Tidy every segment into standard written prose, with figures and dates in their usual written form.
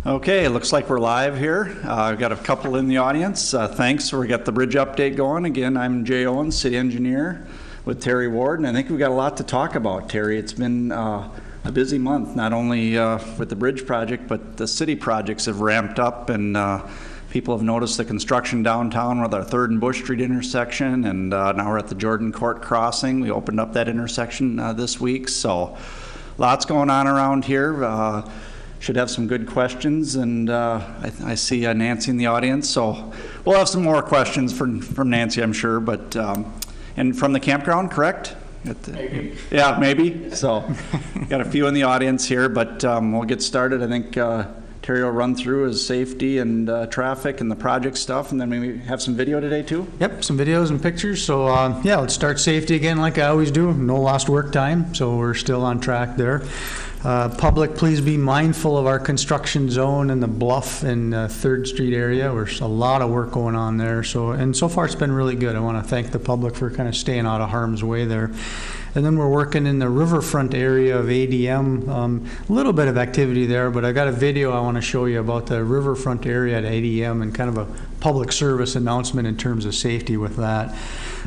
Okay, it looks like we're live here. We've got a couple in the audience. Thanks. We got the bridge update going. Again, I'm Jay Owens, city engineer with Terry Ward, and I think we've got a lot to talk about, Terry. It's been a busy month, not only with the bridge project, but the city projects have ramped up, and people have noticed the construction downtown with our 3rd and Bush Street intersection, and now we're at the Jordan Court crossing. We opened up that intersection this week, so lots going on around here. Should have some good questions, and I see Nancy in the audience, so we'll have some more questions from Nancy, I'm sure, but and from the campground, correct? Maybe. Yeah, maybe. So got a few in the audience here, but we'll get started. I think Terry will run through his safety and traffic and the project stuff, and then maybe have some video today too? Yep, some videos and pictures. So yeah, let's start safety again like I always do. No lost work time, so we're still on track there. Public, please be mindful of our construction zone in the Bluff and 3rd Street area. There's a lot of work going on there. So far it's been really good. I want to thank the public for kind of staying out of harm's way there. And then we're working in the riverfront area of ADM. A little bit of activity there, but I got a video I want to show you about the riverfront area at ADM and kind of a public service announcement in terms of safety with that.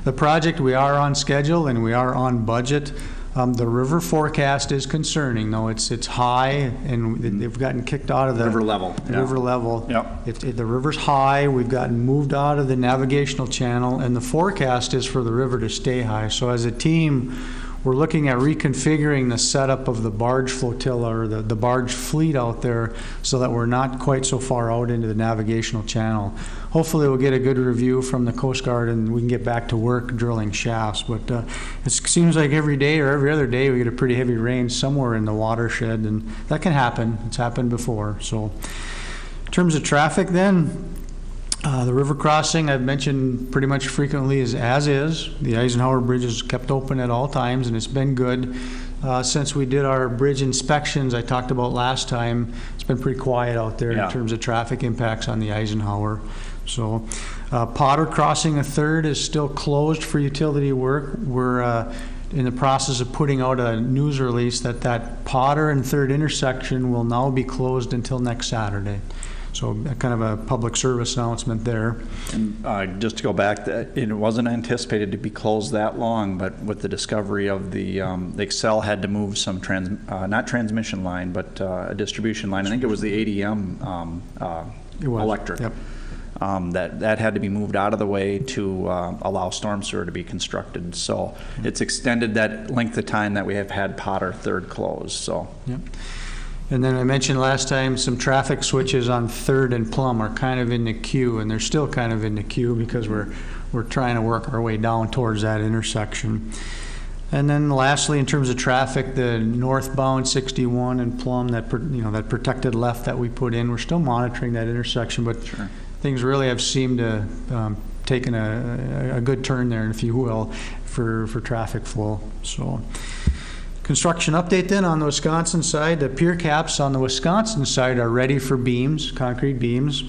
The project, we are on schedule and we are on budget. The river forecast is concerning, though. It's high, and they've gotten kicked out of the river level. River level. Yep. If the river's high, we've gotten moved out of the navigational channel, and the forecast is for the river to stay high. So as a team, we're looking at reconfiguring the setup of the barge flotilla or the barge fleet out there so that we're not quite so far out into the navigational channel. Hopefully we'll get a good review from the Coast Guard and we can get back to work drilling shafts. But it seems like every day or every other day we get a pretty heavy rain somewhere in the watershed, and that can happen. It's happened before. So in terms of traffic then, the river crossing I've mentioned pretty much frequently is as is. The Eisenhower Bridge is kept open at all times, and it's been good. Since we did our bridge inspections I talked about last time, it's been pretty quiet out there in terms of traffic impacts on the Eisenhower. So Potter Crossing a 3rd is still closed for utility work. We're in the process of putting out a news release that Potter and 3rd intersection will now be closed until next Saturday. So kind of a public service announcement there. And just to go back, it wasn't anticipated to be closed that long, but with the discovery of the Excel had to move some not transmission line, but a distribution line. I think it was the ADM electric. Yep. That had to be moved out of the way to allow storm sewer to be constructed. So it's extended that length of time that we have had Potter 3rd closed. So. Yep. And then I mentioned last time some traffic switches on 3rd and Plum are kind of in the queue, and they're still kind of in the queue because we're trying to work our way down towards that intersection. And then lastly, in terms of traffic, the northbound 61 and Plum, that protected left that we put in, we're still monitoring that intersection, but things really have seemed to taken a good turn there, if you will, for traffic flow. So. Construction update then on the Wisconsin side. The pier caps on the Wisconsin side are ready for beams, concrete beams.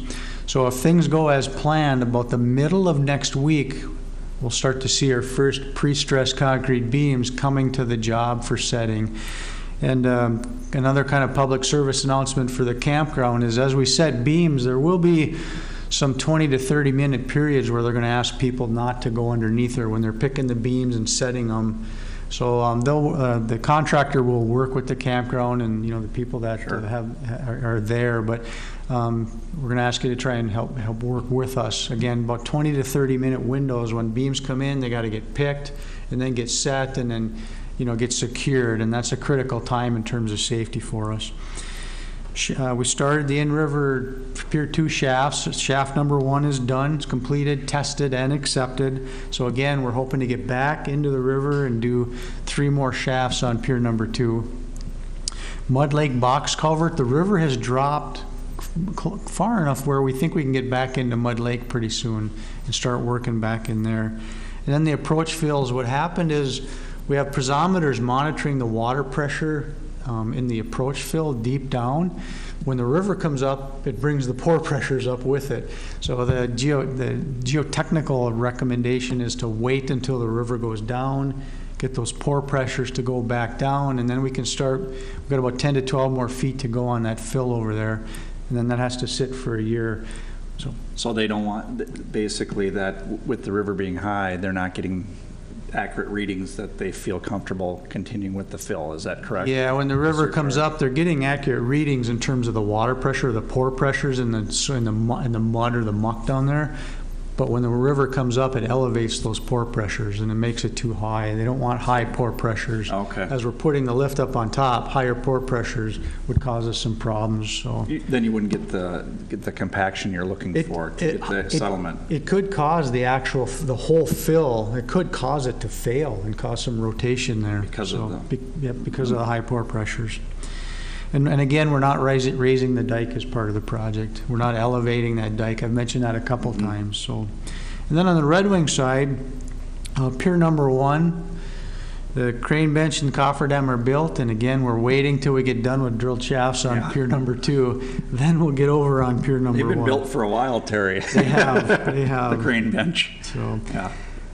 So if things go as planned, about the middle of next week, we'll start to see our first pre-stressed concrete beams coming to the job for setting. And another kind of public service announcement for the campground is, as we set beams, there will be some 20 to 30 minute periods where they're going to ask people not to go underneath there when they're picking the beams and setting them. So the contractor will work with the campground and the people that are there, but we're going to ask you to try and help work with us. Again, about 20 to 30 minute windows. When beams come in, they got to get picked and then get set and then get secured, and that's a critical time in terms of safety for us. We started the in-river Pier 2 shafts. Shaft number 1 is done, it's completed, tested, and accepted. So again, we're hoping to get back into the river and do 3 more shafts on Pier number 2. Mud Lake box culvert, the river has dropped far enough where we think we can get back into Mud Lake pretty soon and start working back in there. And then the approach fields, what happened is we have piezometers monitoring the water pressure in the approach fill deep down. When the river comes up, it brings the pore pressures up with it. So the geotechnical recommendation is to wait until the river goes down, get those pore pressures to go back down, and then we can start. We've got about 10 to 12 more feet to go on that fill over there. and then that has to sit for a year. So they don't want, basically, that with the river being high, they're not getting accurate readings that they feel comfortable continuing with the fill. Is that correct? Yeah, when the river comes up, they're getting accurate readings in terms of the water pressure, the pore pressures in the mud or the muck down there. But when the river comes up, it elevates those pore pressures and it makes it too high. They don't want high pore pressures. Okay. As we're putting the lift up on top, higher pore pressures would cause us some problems. So Then you wouldn't get the compaction you're looking for to get the settlement. It could cause the whole fill. It could cause it to fail and cause some rotation there Because of the because of the high pore pressures. And again, we're not raising the dike as part of the project. We're not elevating that dike. I've mentioned that a couple times. So, and then on the Red Wing side, pier number 1, the crane bench and cofferdam are built. And again, we're waiting till we get done with drilled shafts on pier number 2. Then we'll get over on pier number 1. They've been built for a while, Terry. They have. They have. The crane bench. So, yeah.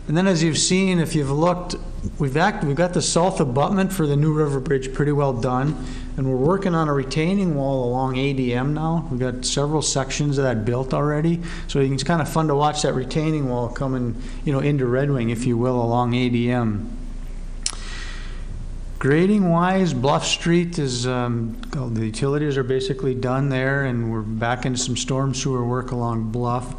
And then as you've seen, if you've looked, we've got the south abutment for the new river bridge pretty well done. And we're working on a retaining wall along ADM now. We've got several sections of that built already. So it's kind of fun to watch that retaining wall coming, into Red Wing, if you will, along ADM. Grading wise, Bluff Street is, the utilities are basically done there, and we're back into some storm sewer work along Bluff.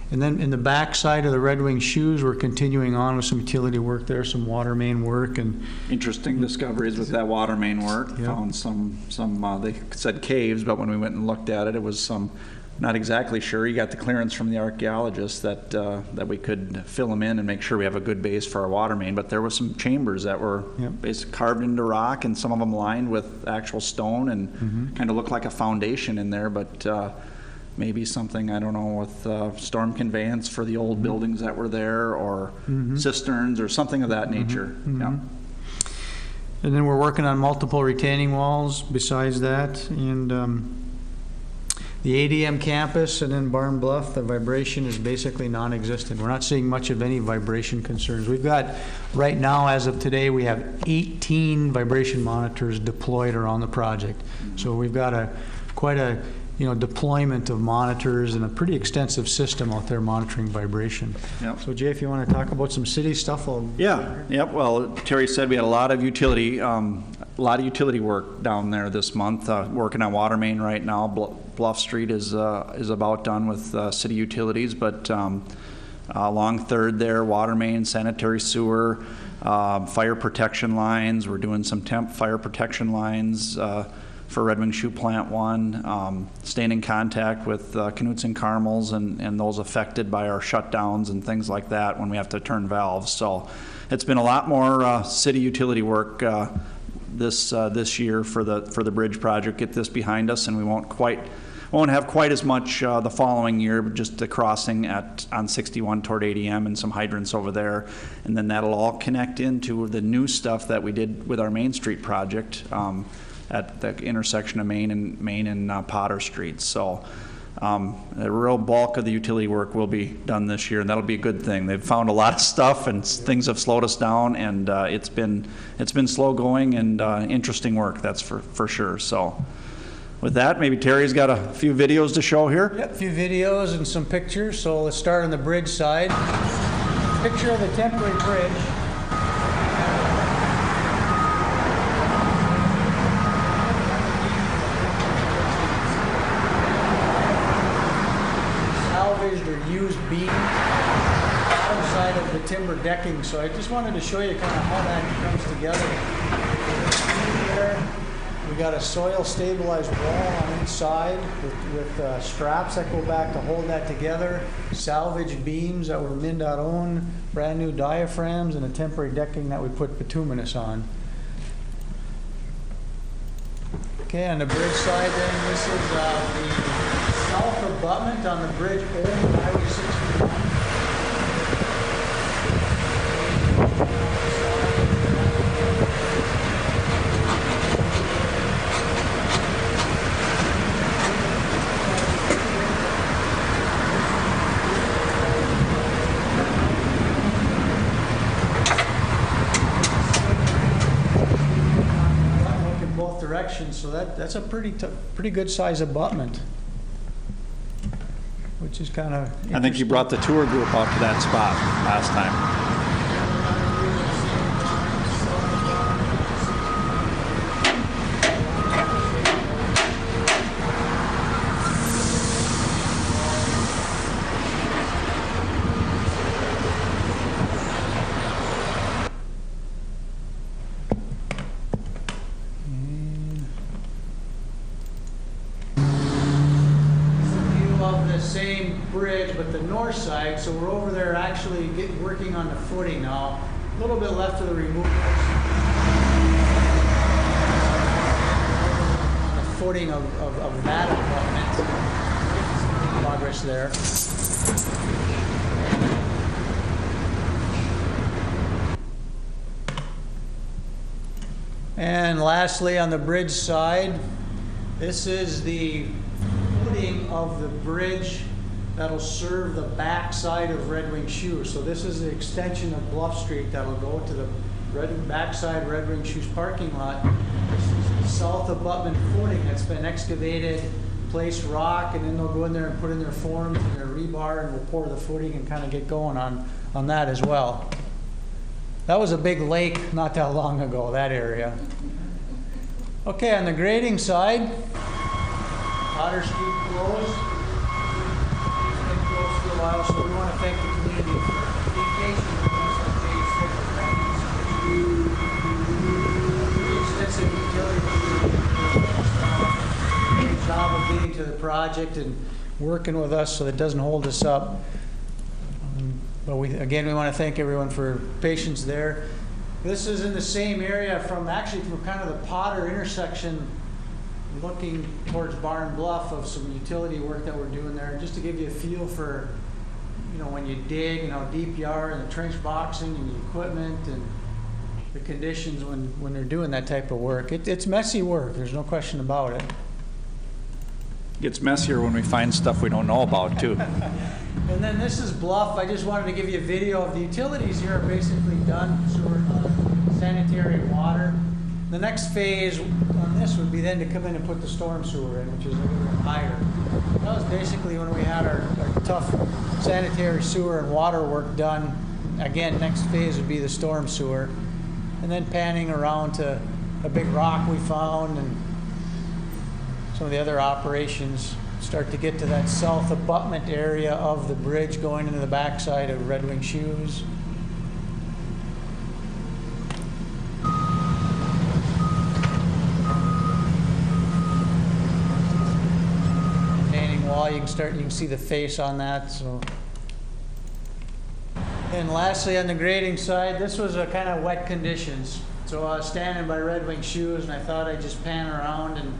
And then in the back side of the Red Wing shoes, we're continuing on with some utility work there, some water main work, and interesting discoveries with that water main work. Yeah. Found some they said caves, but when we went and looked at it, it was some, not exactly sure. You got the clearance from the archaeologist that that we could fill them in and make sure we have a good base for our water main. But there was some chambers that were basically carved into rock, and some of them lined with actual stone, and kind of looked like a foundation in there, but. Maybe something, I don't know, with storm conveyance for the old buildings that were there, or cisterns, or something of that nature. Yeah. And then we're working on multiple retaining walls besides that. And the ADM campus and then Barn Bluff, the vibration is basically non-existent. We're not seeing much of any vibration concerns. We've got, right now, as of today, we have 18 vibration monitors deployed around the project. So we've got quite a deployment of monitors and a pretty extensive system out there monitoring vibration. Yep. So Jay, if you want to talk about some city stuff, Yep. Well, Terry said we had a lot of utility work down there this month. Working on water main right now. Bluff Street is about done with city utilities, but along Third there, water main, sanitary sewer, fire protection lines. We're doing some temp fire protection lines. For Red Wing Shoe Plant 1, staying in contact with Knutson Carmels and those affected by our shutdowns and things like that when we have to turn valves. So it's been a lot more city utility work this year for the bridge project. Get this behind us, and we won't have quite as much the following year, but just the crossing on 61 toward ADM and some hydrants over there, and then that'll all connect into the new stuff that we did with our Main Street project. At the intersection of Main and Potter Streets. So the real bulk of the utility work will be done this year, and that'll be a good thing. They've found a lot of stuff, and things have slowed us down, and it's been slow going and interesting work, that's for sure. So with that, maybe Terry's got a few videos to show here. Yep, a few videos and some pictures. So let's start on the bridge side. Picture of the temporary bridge. Or used beam, bottom side of the timber decking. So I just wanted to show you kind of how that comes together. Here, we got a soil stabilized wall on each side with straps that go back to hold that together, salvage beams that were MnDOT owned, brand new diaphragms, and a temporary decking that we put bituminous on. Okay, on the bridge side then, this is the south abutment on the bridge over Highway 61. Look in both directions, so that's a pretty good size abutment. which is kind of. I think you brought the tour group out to that spot last time. Same bridge, but the north side, so we're over there actually working on the footing now. A little bit left of the removals. On the footing of that abutment. Progress there. And lastly, on the bridge side, this is the footing of the bridge that'll serve the back side of Red Wing Shoes. So this is the extension of Bluff Street that'll go to the backside Red Wing Shoes parking lot. This is the south abutment footing that's been excavated, place rock, and then they'll go in there and put in their forms and their rebar, and we'll pour the footing and kind of get going on that as well. That was a big lake not that long ago, that area. Okay, on the grading side, Otter Street closed. It's been closed for a while, so we want to thank the community for being patient with us on phase 6 of the extensive utility. Great job of getting to the project and working with us so that it doesn't hold us up. But we want to thank everyone for patience there. This is in the same area from kind of the Potter intersection, looking towards Barn Bluff, of some utility work that we're doing there, just to give you a feel for, when you dig and how deep you are, and the trench boxing and the equipment and the conditions when they're doing that type of work. It's messy work, there's no question about it. It gets messier when we find stuff we don't know about, too. And then this is Bluff. I just wanted to give you a video of the utilities here are basically done, sewer, sanitary, and water. The next phase on this would be then to come in and put the storm sewer in, which is a little bit higher. That was basically when we had our tough sanitary sewer and water work done. Again, next phase would be the storm sewer. And then panning around to a big rock we found, and some of the other operations start to get to that south abutment area of the bridge going into the backside of Red Wing Shoes. Retaining wall, you can see the face on that. So. And lastly, on the grading side, this was a kind of wet conditions. So I was standing by Red Wing Shoes, and I thought I'd just pan around and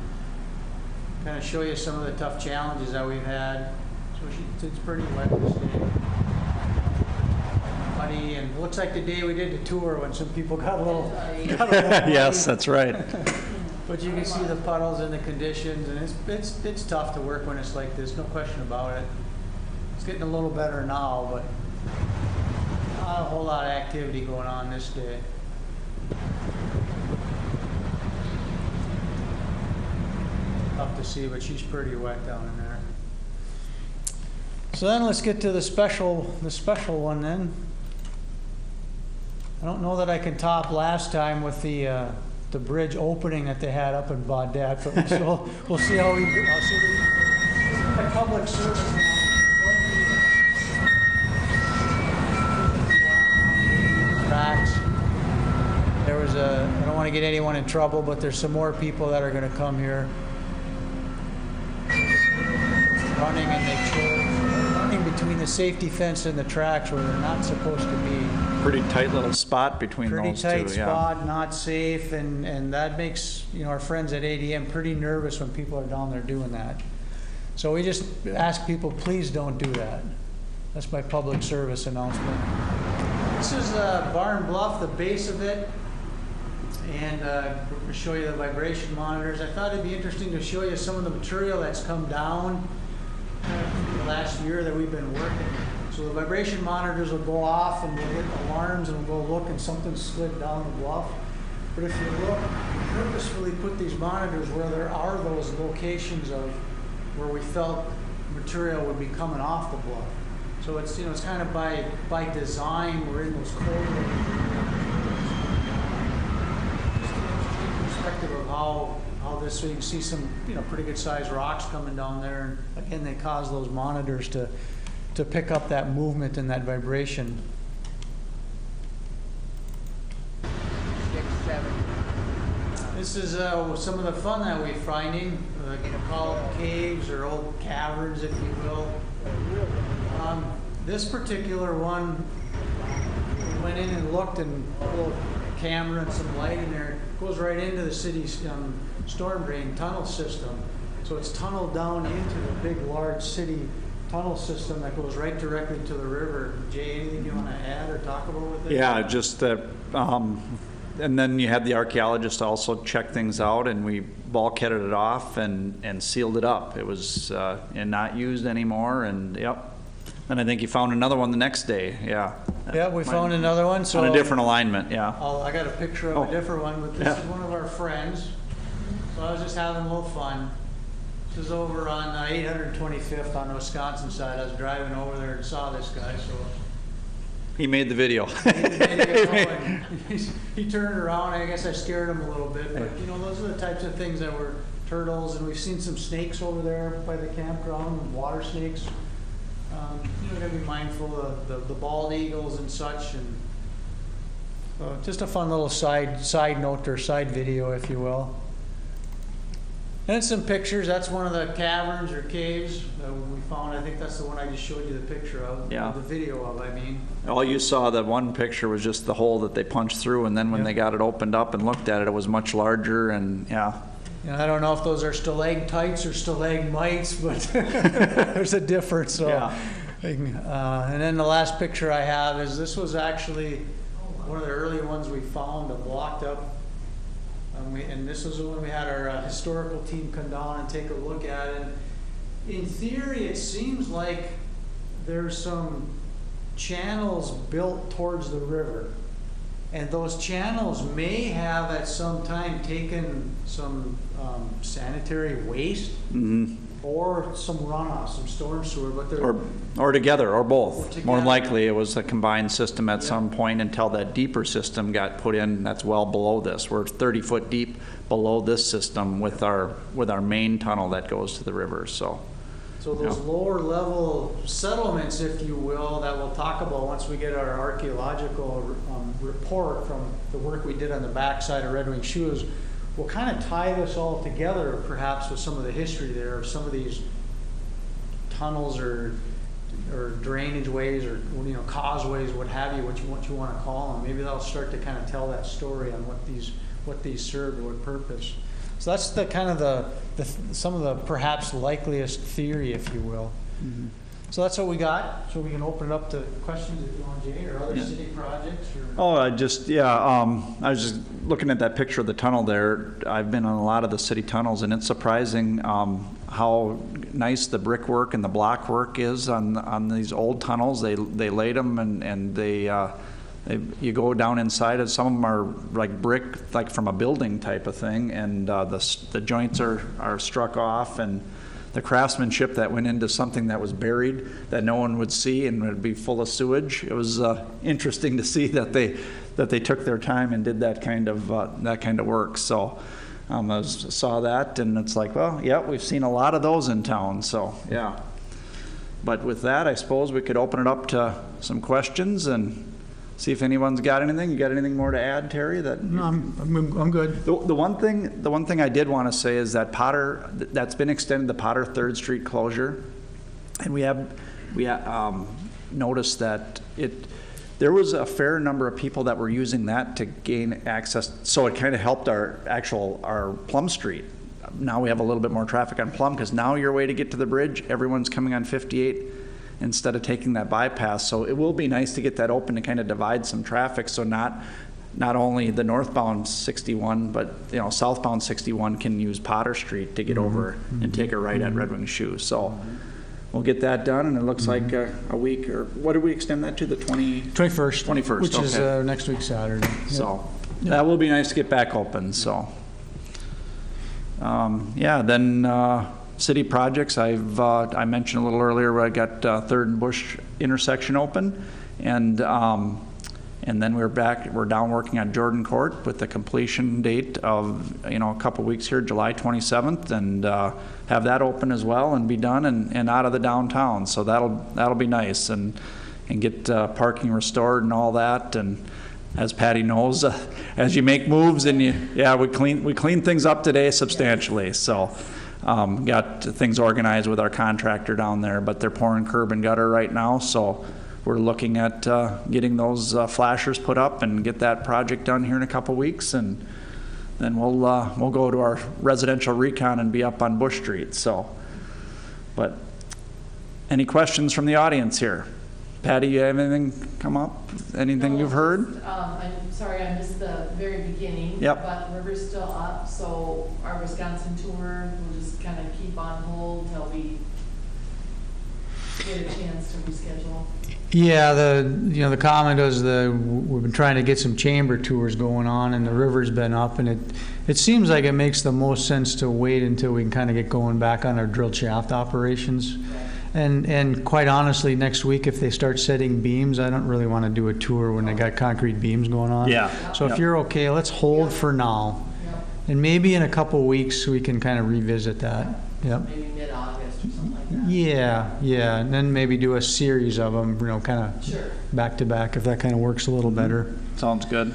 kind of show you some of the tough challenges that we've had. So it's pretty wet this day. Muddy, and it looks like the day we did the tour when some people got a little Yes, that's right. But you can see the puddles and the conditions, and it's tough to work when it's like this, no question about it. It's getting a little better now, but not a whole lot of activity going on this day. Tough to see, but she's pretty wet down in there. So then let's get to the special one then. I don't know that I can top last time with the bridge opening that they had up in Baudette, but we'll see how we do. I'll see the public service now. Tracks. There was I don't want to get anyone in trouble, but there's some more people that are going to come here. Running between the safety fence and the tracks where they're not supposed to be. Pretty tight little spot between those two. Pretty tight spot, not safe, and that makes our friends at ADM pretty nervous when people are down there doing that. So we just ask people, please don't do that. That's my public service announcement. This is Barn Bluff, the base of it, and we'll show you the vibration monitors. I thought it'd be interesting to show you some of the material that's come down the last year that we've been working. So the vibration monitors will go off and we'll hit alarms and we'll go look and something slid down the bluff. But if you look, we purposefully put these monitors where there are those locations of where we felt material would be coming off the bluff. So it's, it's kind of by design, we're in those cold areas. Perspective of how this, so you can see some, pretty good sized rocks coming down there. And again, they cause those monitors to pick up that movement and that vibration. 6, 7. This is some of the fun that we're finding. Call them caves or old caverns, if you will. This particular one, we went in and looked, and a little camera and some light in there. It goes right into the city's storm drain tunnel system. So it's tunneled down into the big, large city tunnel system that goes right directly to the river. Jay, anything you want to add or talk about with it? Yeah, just and then you had the archaeologist also check things out, and we bulkheaded it off and sealed it up. It was and not used anymore, and yep. And I think you found another one the next day, yeah. Yeah, we found another one. So on a different alignment, yeah. I got a picture of a different one, but this is one of our friends. So I was just having a little fun. This is over on 825th on the Wisconsin side. I was driving over there and saw this guy, so. He made the video. He turned around. I guess I scared him a little bit, but those are the types of things that were turtles, and we've seen some snakes over there by the campground, water snakes. Gotta be mindful of the bald eagles and such, and just a fun little side note or side video, if you will. And some pictures. That's one of the caverns or caves that we found. I think that's the one I just showed you the picture of. Yeah. The video of, I mean. All you saw, that one picture, was just the hole that they punched through, and then when they got it opened up and looked at it, it was much larger, and yeah. I don't know if those are stalactites or stalagmites, but there's a difference. So. Yeah. And then the last picture I have is, this was actually one of the early ones we found, blocked up. And this was when we had our historical team come down and take a look at it. In theory, it seems like there's some channels built towards the river. And those channels may have at some time taken some sanitary waste. Mm-hmm. Or some runoff, some storm sewer, but they're... Or together, or both. Together. More likely, it was a combined system at some point until that deeper system got put in. That's well below this. We're 30 foot deep below this system with our main tunnel that goes to the river. So those lower level settlements, if you will, that we'll talk about once we get our archaeological report from the work we did on the backside of Red Wing Shoes, we'll kind of tie this all together, perhaps, with some of the history there of some of these tunnels or drainage ways or causeways, what have you, what you want to call them. Maybe that'll start to kind of tell that story on what these served, what purpose. So that's the kind of some of the perhaps likeliest theory, if you will. Mm-hmm. So that's what we got. So we can open it up to questions if you want, Jay, or other city projects. Or... I was just looking at that picture of the tunnel there. I've been on a lot of the city tunnels, and it's surprising how nice the brickwork and the block work is on these old tunnels. They laid them, and you go down inside it. Some of them are like brick, like from a building type of thing, and the joints are struck off, and the craftsmanship that went into something that was buried that no one would see and would be full of sewage. It was interesting to see that they took their time and did that kind of work. So I saw that, and it's like, well, yeah, we've seen a lot of those in town. So yeah. But with that, I suppose we could open it up to some questions and see if anyone's got anything. You got anything more to add, Terry? No, I'm good. The one thing I did want to say is that Potter, that's been extended, the Potter 3rd Street closure, and we noticed that there was a fair number of people that were using that to gain access. So it kind of helped our Plum Street. Now we have a little bit more traffic on Plum, because now your way to get to the bridge, everyone's coming on 58. Instead of taking that bypass. So it will be nice to get that open to kind of divide some traffic, so not only the northbound 61, but southbound 61 can use Potter Street to get over and take a right at Red Wing Shoe. So we'll get that done, and it looks like a week, or what did we extend that to, the 21st? 21st, which is next week Saturday. So that will be nice to get back open. So then city projects, I mentioned a little earlier where I got Third and Bush intersection open, and then we're down working on Jordan Court with the completion date of, a couple weeks here, July 27th, and have that open as well and be done and out of the downtown. So that'll be nice, and get parking restored and all that. And as Patty knows, as you make moves and we clean things up today substantially. So got things organized with our contractor down there, but they're pouring curb and gutter right now. So we're looking at getting those flashers put up and get that project done here in a couple weeks, and then we'll go to our residential recon and be up on Bush Street. So, but any questions from the audience here? Patty, you have anything come up? Anything you've heard? I'm sorry I missed the very beginning. Yep. But River's still up, so our Wisconsin tour will just kind of keep on hold until we get a chance to reschedule. Yeah, the comment was we've been trying to get some chamber tours going on, and the river's been up, and it seems like it makes the most sense to wait until we can kind of get going back on our drilled shaft operations. And quite honestly, next week if they start setting beams, I don't really want to do a tour when they got concrete beams going on. Yeah. So if you're okay, let's hold for now, and maybe in a couple weeks we can kind of revisit that. Yep. Maybe mid-August or something like that. Yeah, and then maybe do a series of them, kind of Sure. back to back, if that kind of works a little better. Sounds good.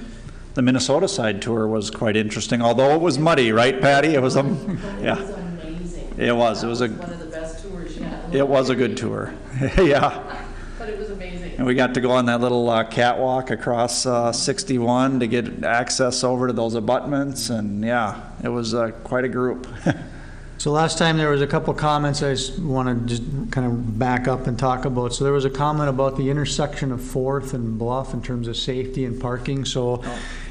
The Minnesota side tour was quite interesting, although it was muddy, right, Patty? It was It was amazing. It was. That It was one of the best tours yet. It was a good tour. Yeah. But it was amazing. And we got to go on that little catwalk across 61 to get access over to those abutments, and yeah, it was quite a group. So last time there was a couple comments I just want to just kind of back up and talk about. So there was a comment about the intersection of 4th and Bluff in terms of safety and parking. So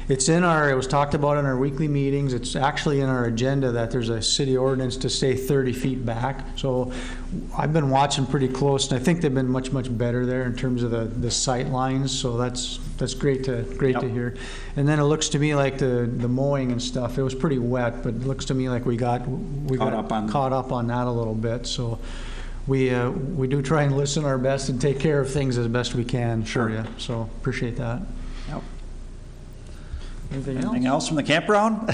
it was talked about in our weekly meetings. It's actually in our agenda that there's a city ordinance to stay 30 feet back. So I've been watching pretty close, and I think they've been much better there in terms of the sight lines. So that's great to hear. And then it looks to me like the mowing and stuff, it was pretty wet, but it looks to me like we got caught up on that a little bit. So we do try and listen our best and take care of things as best we can for you. So appreciate that. Yep. Anything else from the campground?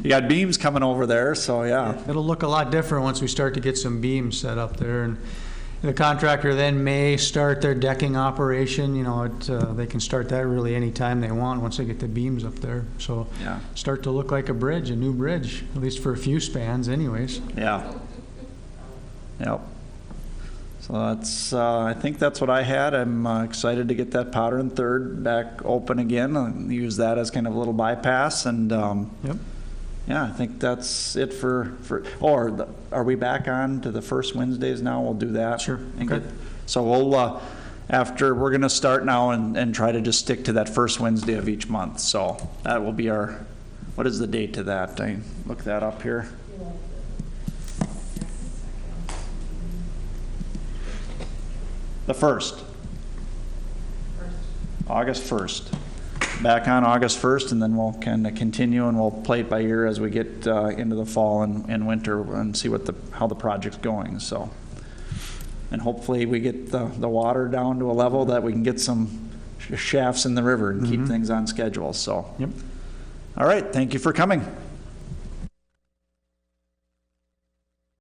You got beams coming over there, so yeah. It'll look a lot different once we start to get some beams set up there, and the contractor then may start their decking operation. They can start that really any time they want once they get the beams up there. So Yeah. start to look like a new bridge, at least for a few spans anyways. Yeah. Yep. So I think that's what I had. I'm excited to get that Powder and Third back open again and use that as kind of a little bypass. And Yep. yeah, I think that's it are we back on to the first Wednesdays now? We'll do that. Sure. And Okay. So we'll, we're going to start now and try to just stick to that first Wednesday of each month. So that will be what is the date to that? I look that up here. The 1st. August 1st. Back on August 1st, and then we'll kind of continue and we'll play it by ear as we get into the fall and winter and see how the project's going. So, and hopefully we get the water down to a level that we can get some shafts in the river and keep things on schedule. So, Yep. All right, thank you for coming.